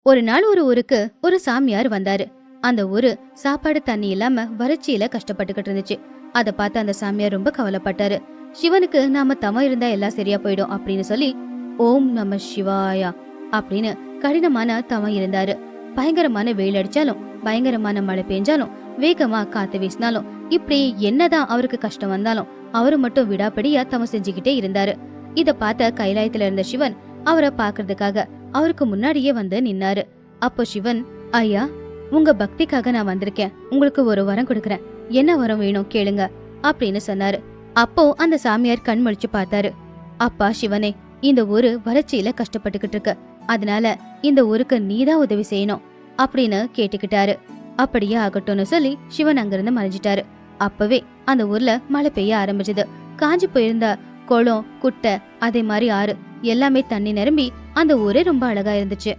ஒரு நாள் ஒரு ஊருக்கு ஒரு சாமியார் வந்தாரு. அந்த ஊரு சாப்பாடு தண்ணி இல்லாம வறட்சியில கஷ்டப்பட்டுக்கிட்டு இருந்துச்சு. அத பார்த்து அந்த சாமியார் ரொம்ப கவலைப்பட்டாரு. சிவனுக்கு நாம தவம் இருந்தா எல்லாம் சரியா போயிடும் அப்படின்னு சொல்லி ஓம் நம சிவாயா அப்படின்னு கடினமான தவம் இருந்தாரு. பயங்கரமான வெயில் அடிச்சாலும், பயங்கரமான மழை பெஞ்சாலும், வேகமா காத்து வீசினாலும், இப்படி என்னதான் அவருக்கு கஷ்டம் வந்தாலும் அவரு மட்டும் விடாப்படியா தவம் செஞ்சுக்கிட்டே இருந்தாரு. இத பார்த்த கைலாயத்துல இருந்த சிவன் அவரை பாக்குறதுக்காக அவருக்கு முன்னாடியே வந்து நின்னாரு. அப்போ சிவன், ஐயா, உங்க பக்திக்காக நான் வந்திருக்கேன். உங்களுக்கு ஒரு வரம் கொடுக்கறேன். என்ன வரம் வேணும் கேளுங்க அப்படின்னு சொன்னாரு. அப்போ அந்த சாமியார் கண் முழிச்சு பார்த்தாரு. அப்பா சிவனே, இந்த ஊரு வறட்சியில கஷ்டப்பட்டுக்கிட்டு இருக்கு. அதனால இந்த ஊருக்கு நீதான் உதவி செய்யணும் அப்படின்னு கேட்டுக்கிட்டாரு. அப்படியே ஆகட்டும்னு சொல்லி சிவன் அங்கிருந்து மறைஞ்சிட்டாரு. அப்பவே அந்த ஊர்ல மழை பெய்ய ஆரம்பிச்சது. காஞ்சி போயிருந்த குளம், குட்டை, அதே மாதிரி ஆறு எல்லாமே தண்ணி நிரம்பி அந்த ஊரே ரொம்ப அழகா இருந்துச்சு.